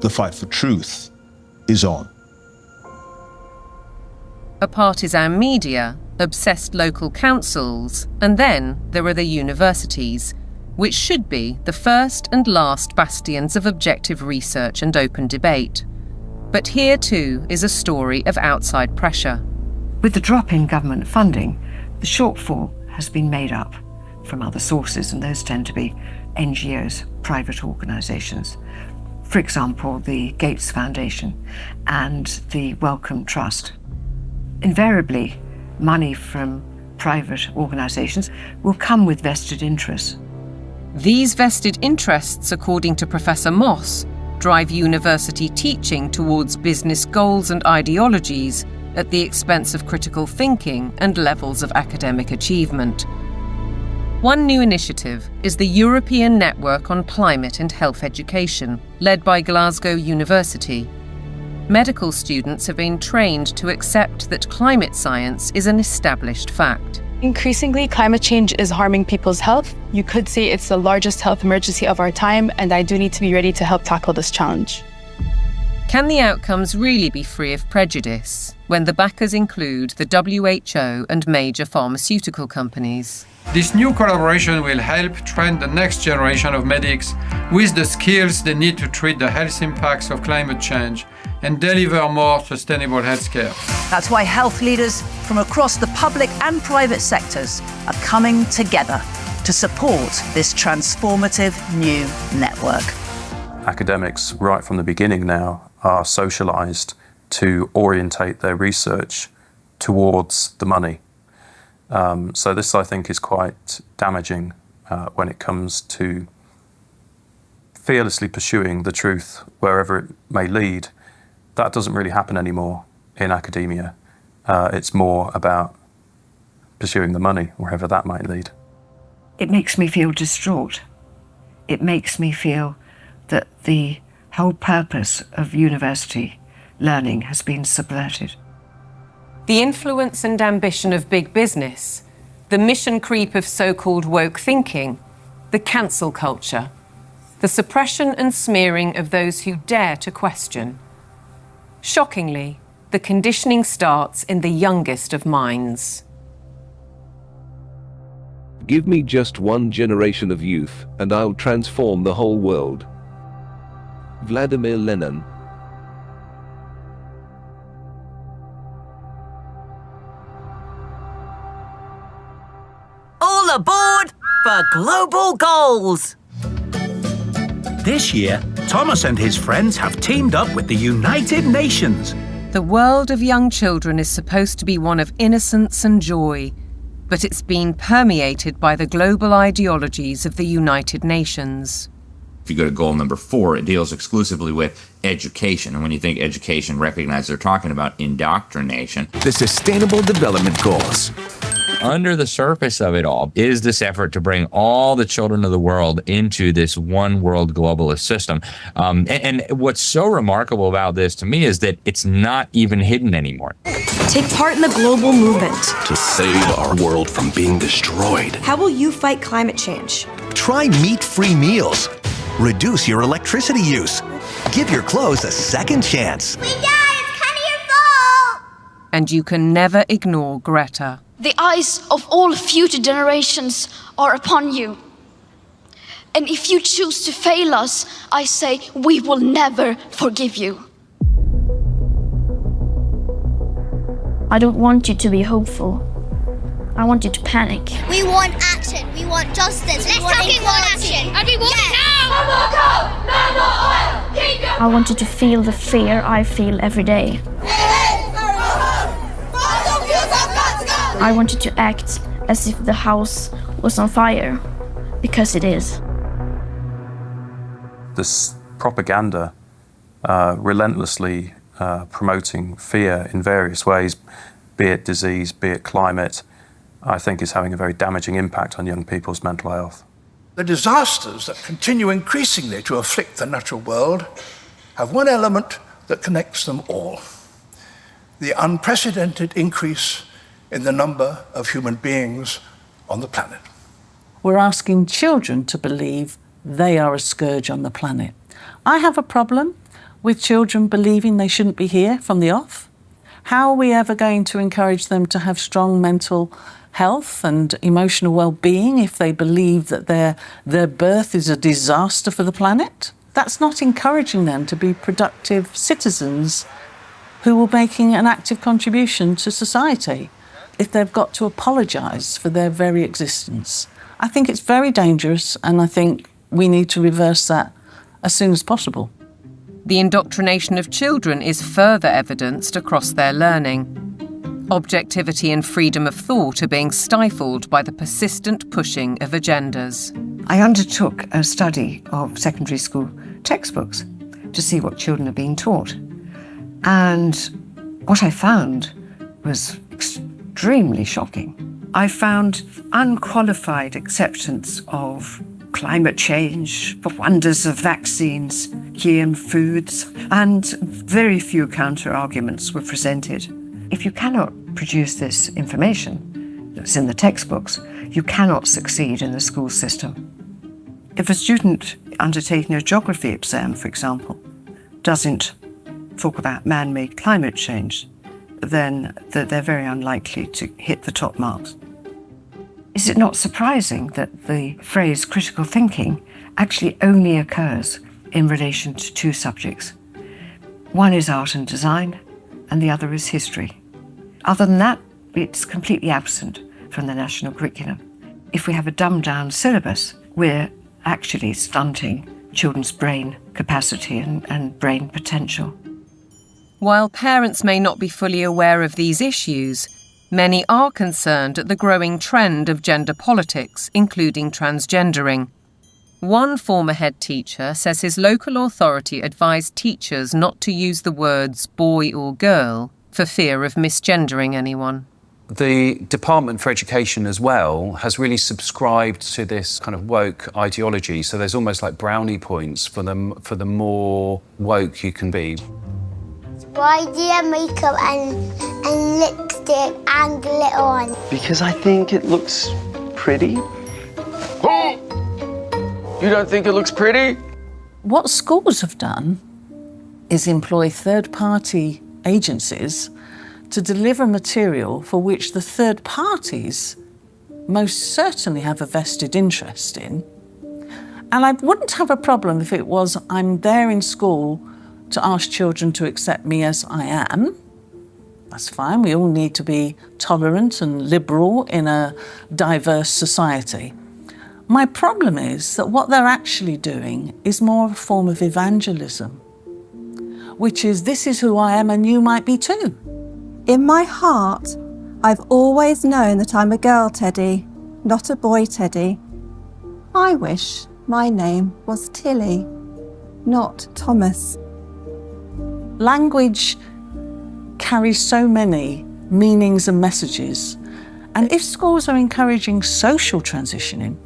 the fight for truth is on. A partisan media, obsessed local councils, and then there are the universities, which should be the first and last bastions of objective research and open debate. But here too is a story of outside pressure. With the drop in government funding, the shortfall has been made up from other sources, and those tend to be NGOs, private organisations. For example, the Gates Foundation and the Wellcome Trust. Invariably, money from private organisations will come with vested interests. These vested interests, according to Professor Moss, drive university teaching towards business goals and ideologies at the expense of critical thinking and levels of academic achievement. One new initiative is the European Network on Climate and Health Education, led by Glasgow University. Medical students have been trained to accept that climate science is an established fact. Increasingly, climate change is harming people's health. You could say it's the largest health emergency of our time, and I do need to be ready to help tackle this challenge. Can the outcomes really be free of prejudice when the backers include the WHO and major pharmaceutical companies? This new collaboration will help train the next generation of medics with the skills they need to treat the health impacts of climate change and deliver more sustainable healthcare. That's why health leaders from across the public and private sectors are coming together to support this transformative new network. Academics, right from the beginning now, are socialised to orientate their research towards the money. So this, I think, is quite damaging when it comes to fearlessly pursuing the truth wherever it may lead. That doesn't really happen anymore in academia. It's more about pursuing the money, wherever that might lead. It makes me feel distraught. It makes me feel that the whole purpose of university learning has been subverted. The influence and ambition of big business, the mission creep of so-called woke thinking, the cancel culture, the suppression and smearing of those who dare to question. Shockingly, the conditioning starts in the youngest of minds. Give me just one generation of youth, and I'll transform the whole world. Vladimir Lenin. All aboard for global goals! This year, Thomas and his friends have teamed up with the United Nations. The world of young children is supposed to be one of innocence and joy, but it's been permeated by the global ideologies of the United Nations. If you go to goal number 4, it deals exclusively with education. And when you think education, recognize they're talking about indoctrination. The Sustainable Development Goals. Under the surface of it all is this effort to bring all the children of the world into this one world globalist system. And what's so remarkable about this to me is that it's not even hidden anymore. Take part in the global movement to save our world from being destroyed. How will you fight climate change? Try meat-free meals. Reduce your electricity use. Give your clothes a second chance. We died! It's kind of your fault! And you can never ignore Greta. The eyes of all future generations are upon you. And if you choose to fail us, I say we will never forgive you. I don't want you to be hopeful. I want you to panic. We want action. We want justice. Let's fucking want action. And we want it now! No more coal! No more oil! Keep your... I want you to feel the fear I feel every day. I want you to act as if the house was on fire, because it is. This propaganda relentlessly promoting fear in various ways, be it disease, be it climate, I think is having a very damaging impact on young people's mental health. The disasters that continue increasingly to afflict the natural world have one element that connects them all: the unprecedented increase in the number of human beings on the planet. We're asking children to believe they are a scourge on the planet. I have a problem with children believing they shouldn't be here from the off? How are we ever going to encourage them to have strong mental health and emotional well-being if they believe that their birth is a disaster for the planet? That's not encouraging them to be productive citizens who are making an active contribution to society if they've got to apologise for their very existence. I think it's very dangerous, and I think we need to reverse that as soon as possible. The indoctrination of children is further evidenced across their learning. Objectivity and freedom of thought are being stifled by the persistent pushing of agendas. I undertook a study of secondary school textbooks to see what children are being taught. And what I found was extremely shocking. I found unqualified acceptance of climate change, the wonders of vaccines, GM foods, and very few counter-arguments were presented. If you cannot produce this information that's in the textbooks, you cannot succeed in the school system. If a student undertaking a geography exam, for example, doesn't talk about man-made climate change, then they're very unlikely to hit the top marks. Is it not surprising that the phrase critical thinking actually only occurs in relation to two subjects? One is art and design, and the other is history. Other than that, it's completely absent from the national curriculum. If we have a dumbed-down syllabus, we're actually stunting children's brain capacity and brain potential. While parents may not be fully aware of these issues, many are concerned at the growing trend of gender politics, including transgendering. One former head teacher says his local authority advised teachers not to use the words boy or girl for fear of misgendering anyone. The Department for Education as well has really subscribed to this kind of woke ideology. So there's almost like brownie points for the more woke you can be. Why do you have makeup and lipstick and glitter on? Because I think it looks pretty. You don't think it looks pretty? What schools have done is employ third-party agencies to deliver material for which the third parties most certainly have a vested interest in. And I wouldn't have a problem if it was I'm there in school to ask children to accept me as I am. That's fine. We all need to be tolerant and liberal in a diverse society. My problem is that what they're actually doing is more a form of evangelism, which is this is who I am and you might be too. In my heart, I've always known that I'm a girl, Teddy, not a boy, Teddy. I wish my name was Tilly, not Thomas. Language carries so many meanings and messages. And if schools are encouraging social transitioning,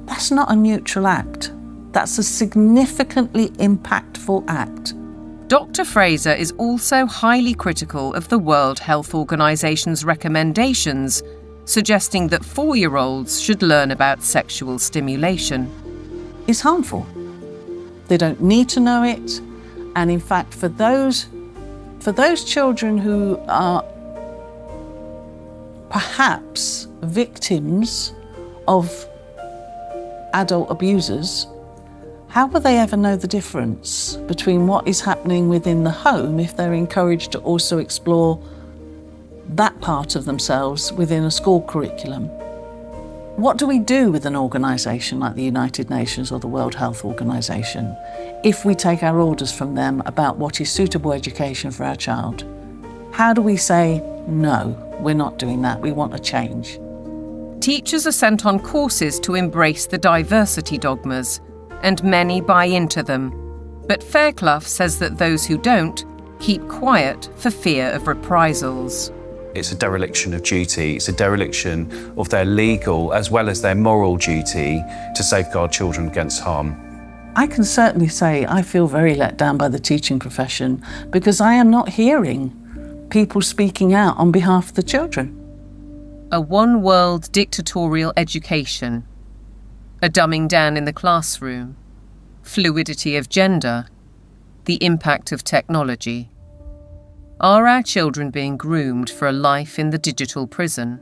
that's not a neutral act. That's a significantly impactful act. Dr. Fraser is also highly critical of the World Health Organization's recommendations, suggesting that 4-year-olds should learn about sexual stimulation. It's harmful. They don't need to know it. And in fact, for those children who are perhaps victims of adult abusers, how will they ever know the difference between what is happening within the home if they're encouraged to also explore that part of themselves within a school curriculum? What do we do with an organisation like the United Nations or the World Health Organization if we take our orders from them about what is suitable education for our child? How do we say, no, we're not doing that, we want a change? Teachers are sent on courses to embrace the diversity dogmas, and many buy into them. But Fairclough says that those who don't keep quiet for fear of reprisals. It's a dereliction of duty. It's a dereliction of their legal as well as their moral duty to safeguard children against harm. I can certainly say I feel very let down by the teaching profession because I am not hearing people speaking out on behalf of the children. A one-world dictatorial education, a dumbing down in the classroom, fluidity of gender, the impact of technology. Are our children being groomed for a life in the digital prison?